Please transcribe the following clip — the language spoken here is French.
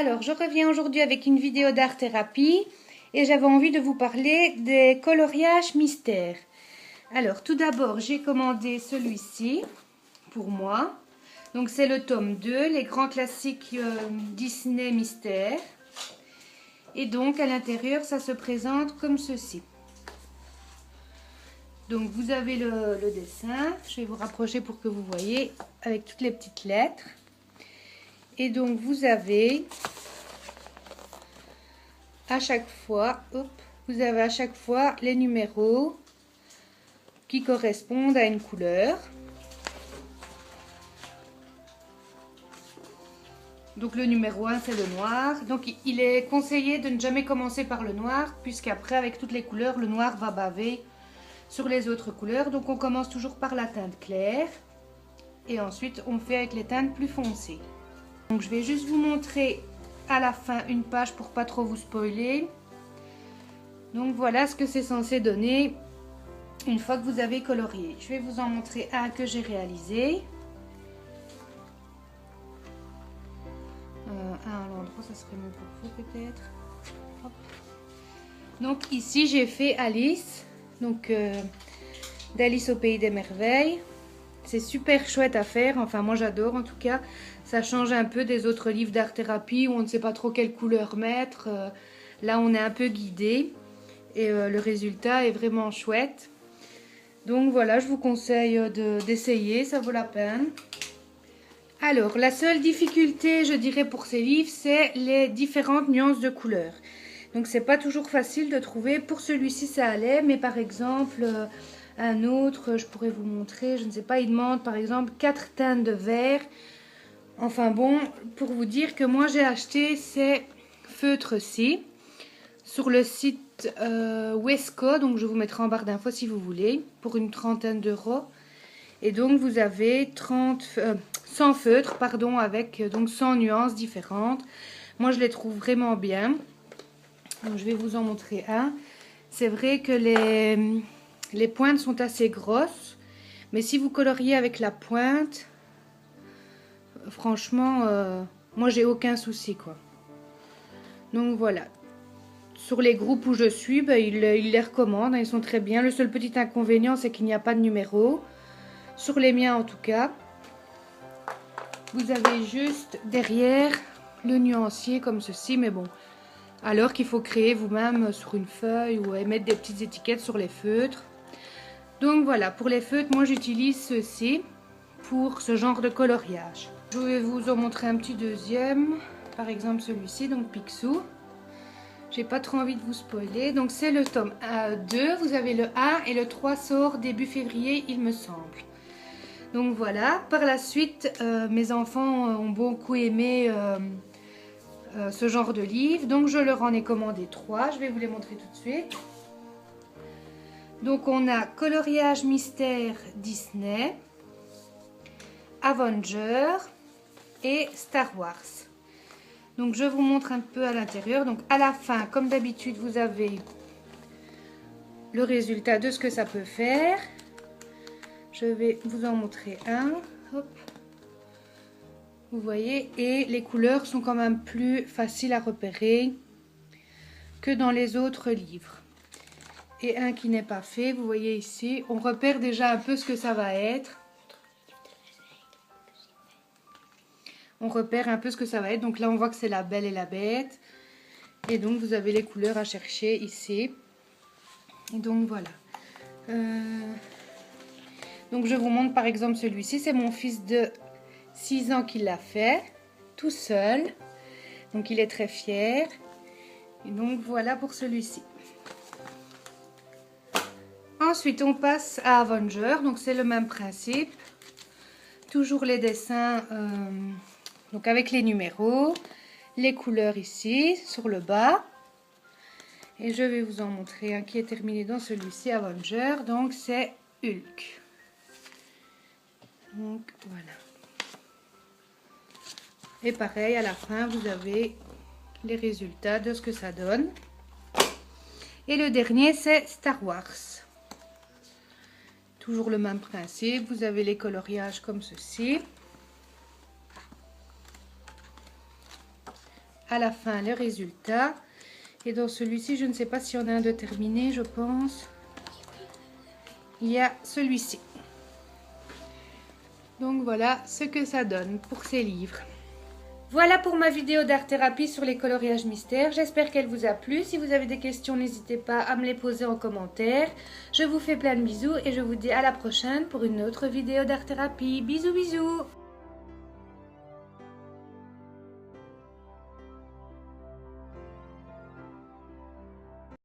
Alors, je reviens aujourd'hui avec une vidéo d'art-thérapie et j'avais envie de vous parler des coloriages mystères. Alors, tout d'abord, j'ai commandé celui-ci pour moi. Donc, c'est le tome 2, les grands classiques Disney mystères. Et donc, à l'intérieur, ça se présente comme ceci. Donc, vous avez le dessin. Je vais vous rapprocher pour que vous voyez avec toutes les petites lettres. Et donc, vous avez à chaque fois, les numéros qui correspondent à une couleur. Donc le numéro 1 c'est le noir. Donc il est conseillé de ne jamais commencer par le noir, puisqu'après avec toutes les couleurs, le noir va baver sur les autres couleurs. Donc on commence toujours par la teinte claire et ensuite on fait avec les teintes plus foncées. Donc je vais juste vous montrer à la fin une page pour pas trop vous spoiler. Donc voilà ce que c'est censé donner une fois que vous avez colorié. Je vais vous en montrer un que j'ai réalisé. À l'endroit, ça serait mieux pour vous peut-être. Donc ici j'ai fait Alice, donc d'Alice au pays des merveilles. C'est super chouette à faire, enfin moi j'adore en tout cas. Ça change un peu des autres livres d'art-thérapie où on ne sait pas trop quelle couleur mettre. Là on est un peu guidé et le résultat est vraiment chouette. Donc voilà, je vous conseille d'essayer, ça vaut la peine. Alors, la seule difficulté, je dirais, pour ces livres, c'est les différentes nuances de couleurs. Donc, c'est pas toujours facile de trouver. Pour celui-ci, ça allait, mais par exemple, un autre, je pourrais vous montrer, je ne sais pas, il demande par exemple 4 teintes de vert. Enfin bon, pour vous dire que moi, j'ai acheté ces feutres-ci sur le site Wesco, donc je vous mettrai en barre d'infos si vous voulez, pour une trentaine d'euros. Et donc, vous avez 100 feutres, pardon, avec donc 100 nuances différentes. Moi, je les trouve vraiment bien. Donc, je vais vous en montrer un. C'est vrai que les pointes sont assez grosses. Mais si vous coloriez avec la pointe, franchement, moi, j'ai aucun souci, quoi. Donc, voilà. Sur les groupes où je suis, ils les recommandent. Ils sont très bien. Le seul petit inconvénient, c'est qu'il n'y a pas de numéro. Sur les miens, en tout cas. Vous avez juste derrière le nuancier comme ceci, mais bon, alors qu'il faut créer vous-même sur une feuille ou mettre des petites étiquettes sur les feutres. Donc voilà, pour les feutres, moi j'utilise ceci pour ce genre de coloriage. Je vais vous en montrer un petit deuxième, par exemple celui-ci, donc Picsou. J'ai pas trop envie de vous spoiler, donc c'est le tome 2, vous avez le 1 et le 3 sort début février, il me semble. Donc voilà, par la suite, mes enfants ont beaucoup aimé ce genre de livre. Donc je leur en ai commandé 3, je vais vous les montrer tout de suite. Donc on a Coloriage Mystère Disney, Avenger et Star Wars. Donc je vous montre un peu à l'intérieur. Donc à la fin, comme d'habitude, vous avez le résultat de ce que ça peut faire. Je vais vous en montrer un. Hop. Vous voyez, et les couleurs sont quand même plus faciles à repérer que dans les autres livres. Et un qui n'est pas fait, vous voyez ici, on repère déjà un peu ce que ça va être. On repère un peu ce que ça va être. Donc là, on voit que c'est la Belle et la Bête. Et donc, vous avez les couleurs à chercher ici. Et donc, voilà. Donc je vous montre par exemple celui-ci, c'est mon fils de 6 ans qui l'a fait, tout seul. Donc il est très fier. Et donc voilà pour celui-ci. Ensuite on passe à Avenger, donc c'est le même principe. Toujours les dessins, donc avec les numéros, les couleurs ici, sur le bas. Et je vais vous en montrer un qui est terminé dans celui-ci, Avenger, donc c'est Hulk. Donc voilà. Et pareil, à la fin, vous avez les résultats de ce que ça donne. Et le dernier, c'est Star Wars. Toujours le même principe. Vous avez les coloriages comme ceci. à la fin le résultat. Et dans celui-ci, je ne sais pas s'il y en a un de terminé, je pense. Il y a celui-ci. Donc voilà ce que ça donne pour ces livres. Voilà pour ma vidéo d'art-thérapie sur les coloriages mystères. J'espère qu'elle vous a plu. Si vous avez des questions, n'hésitez pas à me les poser en commentaire. Je vous fais plein de bisous et je vous dis à la prochaine pour une autre vidéo d'art-thérapie. Bisous bisous!